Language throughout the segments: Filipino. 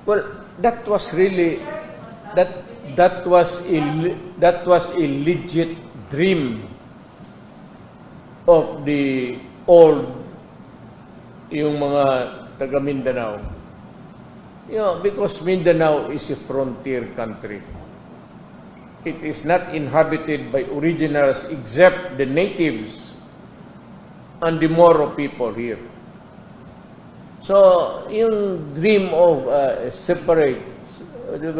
Well, that was really that was a legit dream of the old yung mga taga Mindanao. You know, because Mindanao is a frontier country. It is not inhabited by originals except the natives and the Moro people here. So, yung dream of separate,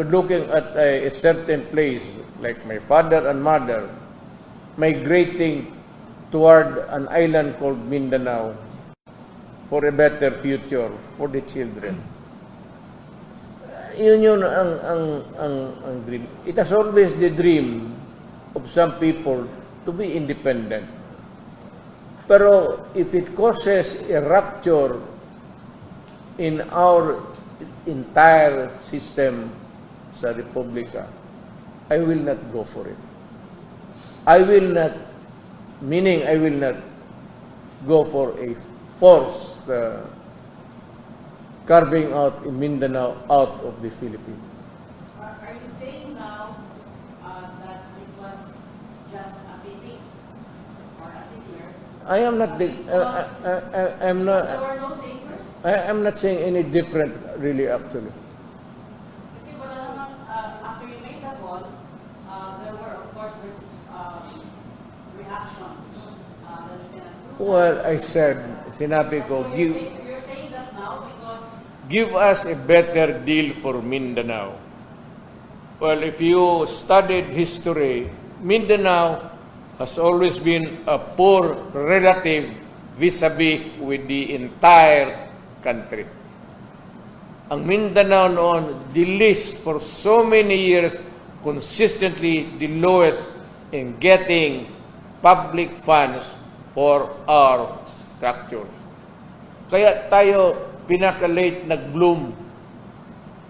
looking at a certain place, like my father and mother, migrating toward an island called Mindanao for a better future for the children. Yun ang dream. It has always the dream of some people to be independent. Pero if it causes a rupture in our entire system sa Republika, I will not go for it. I will not go for a forced carving out in Mindanao out of the Philippines. Are you saying now that it was just a pity or a picture? I am not. I'm not. There were no takers? I'm not saying any different, really, actually. Kasi wala naman, after you made the call, there were, of course, reactions that you cannot do. Well, I said, sinabi ko, So you're saying that now because give us a better deal for Mindanao. Well, if you studied history, Mindanao has always been a poor relative vis-a-vis with the entire country. Ang Mindanao noon, the least for so many years, consistently the lowest in getting public funds for our structures. Kaya tayo pinaka-late nag-bloom.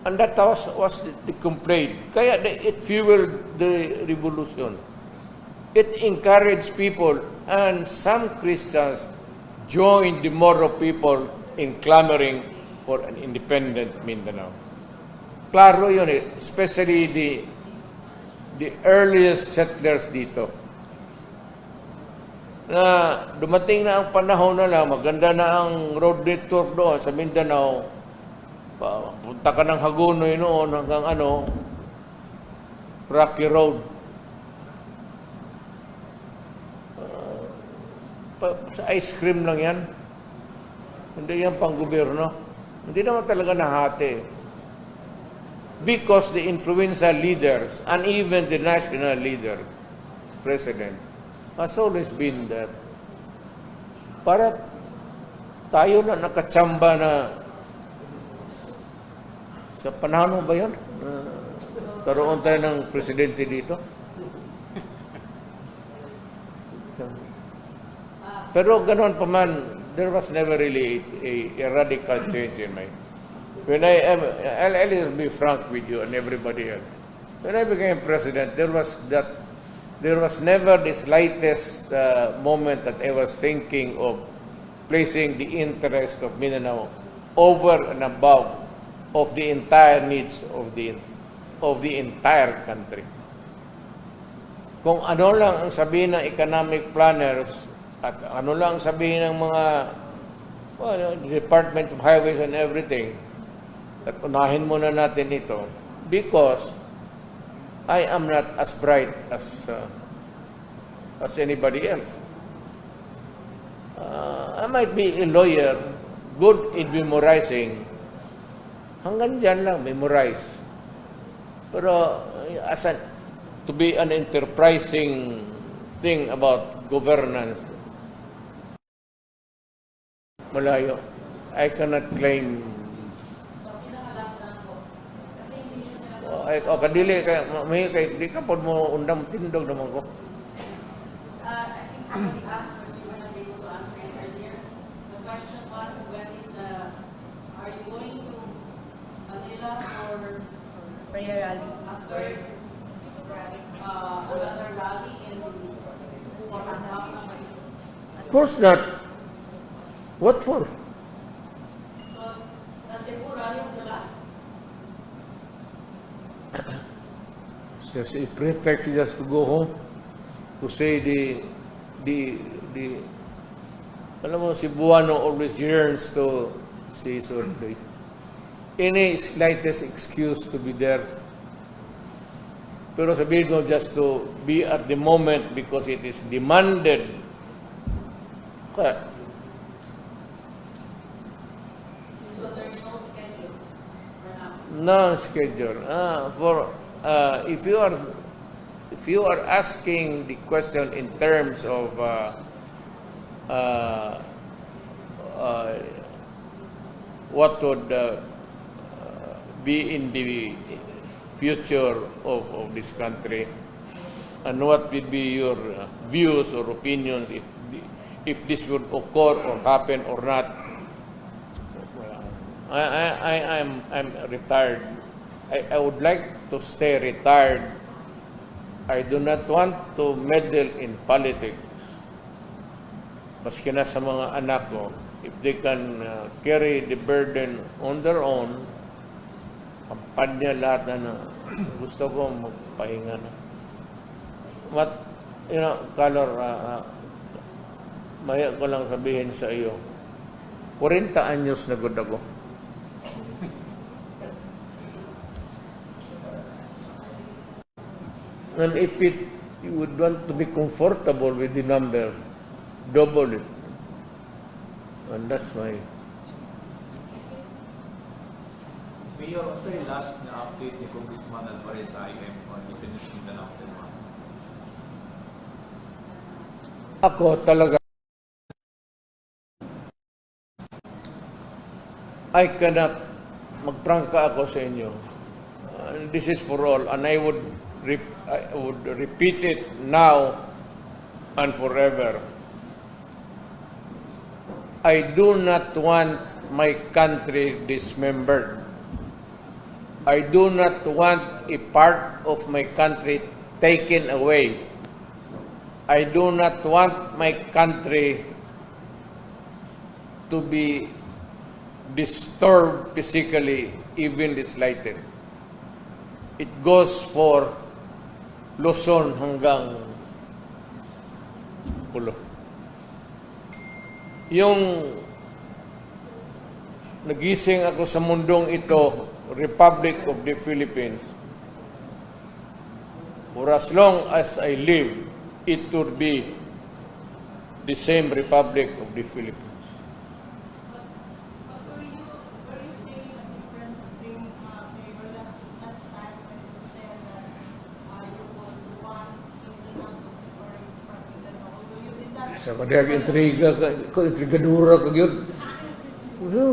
And that was the complaint. Kaya it fueled the revolution. It encouraged people, and some Christians joined the Moro people in clamoring for an independent Mindanao. Klaro yun eh, especially the earliest settlers dito. Na dumating na ang panahon na lang, maganda na ang road network doon sa Mindanao. Punta ka ng Hagonoy noon hanggang Rocky Road. Sa ice cream lang yan. Hindi yan pang gobyerno. Hindi naman talaga nahati. Because the influential leaders and even the national leader, president, has always been that. Para tayo na nakatsamba na sa panahon ba yun? Karoon tayo ng presidente dito. Pero ganon pa man, there was never really a radical change in my... I'll just be frank with you and everybody else. When I became president, there was never the slightest moment that I was thinking of placing the interest of Mindanao over and above of the entire needs of the entire country. Kung ano lang ang sabihin ng economic planners at ano lang sabihin ng mga Department of Highways and everything, at unahin muna natin ito because I am not as bright as anybody else. I might be a lawyer, good in memorizing. Hanggang dyan lang, memorize. Pero to be an enterprising thing about governance, malayo. I cannot claim. Kadili kay di ka pod mo undang tindog naman ko. I think somebody asked, but you were not able to answer it earlier. The question was, are you going to Manila for prayer rally after another rally in Mindanao? Of course not. What for? So, the Cebu rally was the last? just a pretext just to go home, to say the alam mo, Cebuano always yearns to see his birthday. Any slightest excuse to be there. Pero sabihin mo just to be at the moment because it is demanded. Kaya, So there's no schedule for now? no schedule. If you are asking the question in terms of what would be in the future of this country, and what would be your views or opinions if this would occur or happen or not. I'm retired. I would like to stay retired. I do not want to meddle in politics. Maski na sa mga anak ko, if they can carry the burden on their own, kampanya lahat na gusto ko magpahinga na. Color, maya ko lang sabihin sa iyo, 40 anyos na gud ako. And if you would want to be comfortable with the number, double it. And that's my... Mayor, also yung last na update ni Congressman Alvarez sa IM on i-finish Mindanao. Ako talaga, I cannot, magprangka ako sa inyo. This is for all, and I would repeat it now and forever. I do not want my country dismembered. I do not want a part of my country taken away. I do not want my country to be disturbed physically, even the slightest. It goes for Luzon hanggang Pulo. Yung nagising ako sa mundong ito, Republic of the Philippines, for as long as I live, it would be the same Republic of the Philippines. But were you saying a different thing, Mayor, last time when you said that you would want Mindanao to separate from Mindanao? Although you did not... Sa kadang intrigadura ka yun.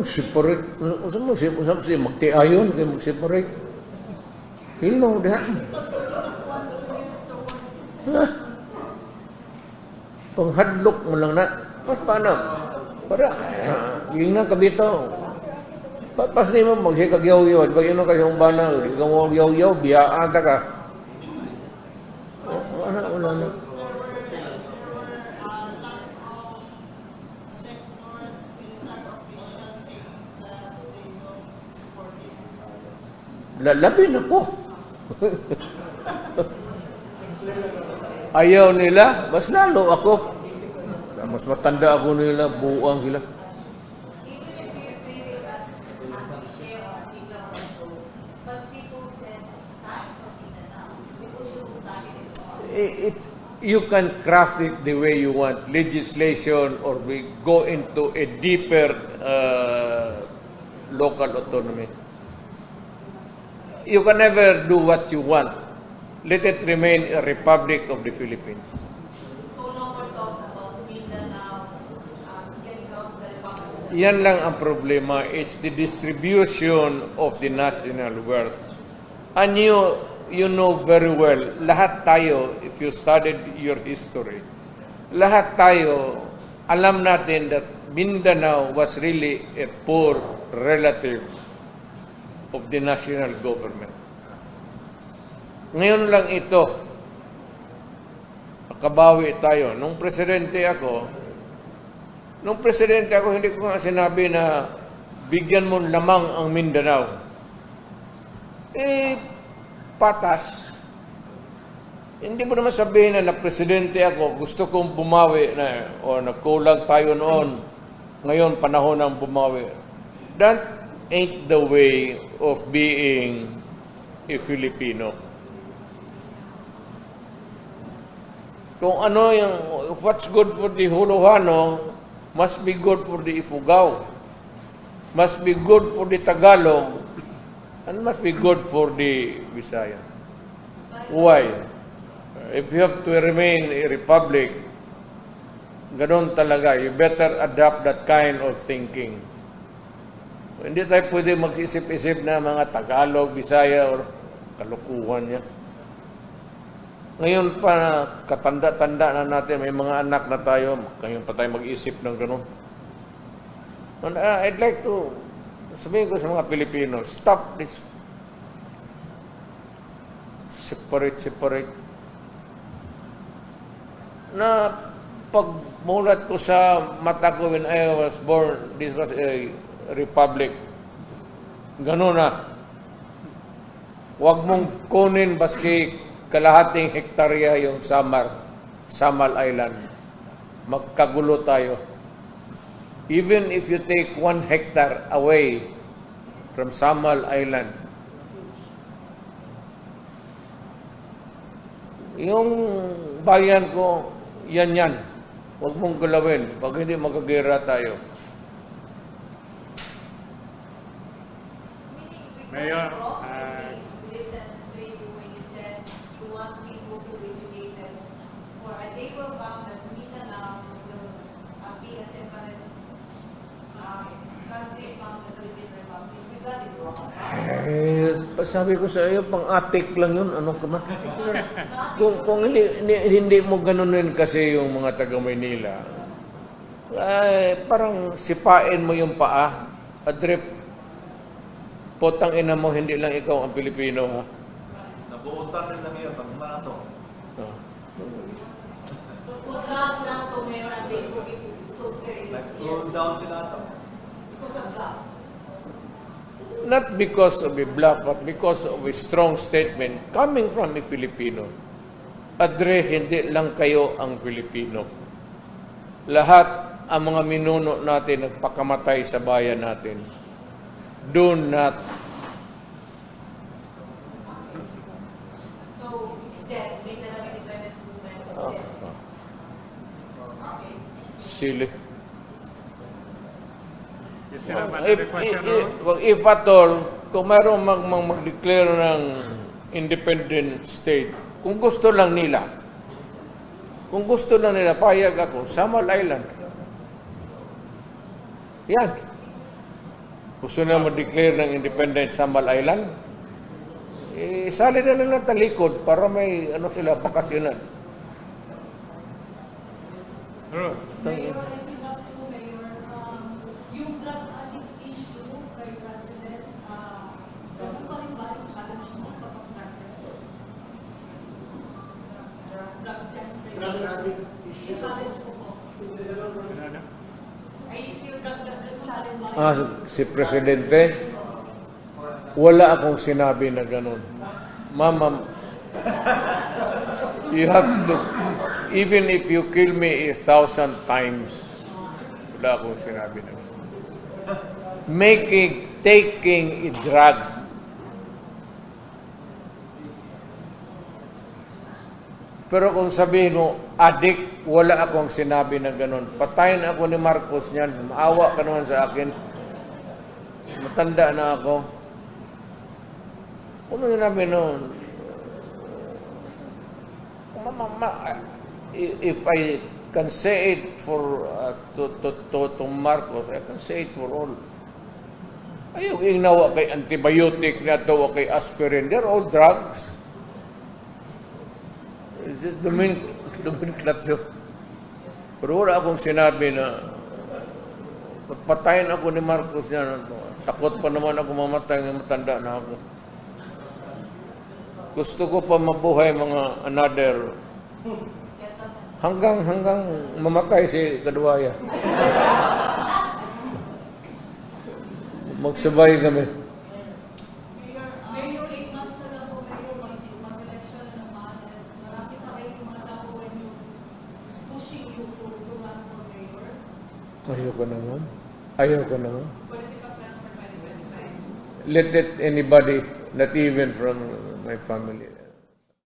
Separate. Usap siya, magtiayon, kayo mag-separate. Hilno, diha. Panghadlok mo lang na. Paano? Para, yung nang kabito. Pas ni mo, magsikagyaw-yaw. Pag yun ang kasi yung bana, ikaw mo yaw-yaw, biyaan ta ka. Wala na. Lalabin ako. Ayaw nila, mas lalo ako. Mas matanda ako nila, buang sila. You can craft it the way you want, legislation, or we go into a deeper local autonomy. You can never do what you want. Let it remain a Republic of the Philippines. So no more talks about Mindanao, getting out of the Republic. Yan lang ang problema. It's the distribution of the national wealth. And you know very well, lahat tayo, if you studied your history, lahat tayo, alam natin that Mindanao was really a poor relative of the national government. Ngayon lang ito, kabawi tayo. Nung presidente ako, hindi ko nga sinabi na bigyan mo lamang ang Mindanao. Patas. Hindi mo naman sabihin na presidente ako, gusto kong bumawi na, o nagkulang tayo noon, ngayon panahon ng bumawi. That ain't the way of being a Filipino. Kung ano yung, what's good for the Hulahano, must be good for the Ifugao, must be good for the Tagalog, and must be good for the Visaya. Why? If you have to remain a republic, ganon talaga, you better adopt that kind of thinking. Hindi tayo pwede mag-isip-isip na mga Tagalog, Bisaya, or kalukuhan yan. Ngayon pa, katanda-tanda na natin, may mga anak na tayo, ngayon pa tayo mag-isip ng ganon. And, I'd like to, sabihin ko sa mga Pilipino, stop this separate. Na pagmulat ko sa mata ko when I was born, this was a republic. Ganun na. Huwag mong kunin baski kalahating hektarya yung Samal Island. Magkagulo tayo. Even if you take 1 hectare away from Samal Island, yung bayan ko, yan. Huwag mong galawin. Pag hindi, magagera tayo. Mayor, listen to you when you said you want people to be educated for a day will come that Mindanao will be a separate country from the Philippine Republic. We got it wrong. Sabi ko sa iyo, pang-atik lang yun. Ano ka man? Kung hindi mo ganunin kasi yung mga taga-Maynila, parang sipain mo yung paa, adrip, potang ina mo, hindi lang ikaw ang Pilipino, ha? Nabuutan rin lang yun, pag mato. So gloves lang to Mayor and they will be so serious. Nag-cool down sila ito. Because of gloves. Not because of a bluff, but because of a strong statement coming from a Filipino. Adre, hindi lang kayo ang Filipino. Lahat ang mga minuno natin nagpakamatay sa bayan natin. Do not. So it's dead. May talaga independence movement. It's dead. Okay. Silly. you still have another question, Ron? If at all, kung mayroong mag-declare ng independent state, kung gusto lang nila, payag ako, Samal Island. Yan. Gusto na mag-declare ng independent Samal Island, sali na lang ng talikod para may sila, bakasyonan. Ron? Mayor, I still have to, Mayor, yung drug addict issue kay President, ganun pa rin ba yung challenge mo kapag drug test? Drug addict issue. Challenge mo po. Ay, still drug challenge. Si Presidente, wala akong sinabi na ganun. Mama, you have to, even if you kill me 1,000 times, wala akong sinabi na ganun. Taking a drug, pero kung sabihin mo, addict, wala akong sinabi na ganun. Patayin ako ni Marcos niyan. Maawa ka naman sa akin. Matanda na ako. Ano sinabi noon? If I can say it for to Marcos, I can say it for all. Ayaw inawa kay antibiotic na to o kay aspirin. They're all drugs. It's just Dominic yun. Pero wala akong sinabi na patayin ako ni Marcos niya. Takot pa naman ako mamatay ng matanda na ako. Gusto ko pa mabuhay mga another hanggang mamatay si Kaduwaya. Magsabay kami. Mayor, 8 months na lang po, Mayor, mag-election na naman. Marami Ayoko naman. Ayoko naman. Political transfer 2025. Let it anybody, not even from my family.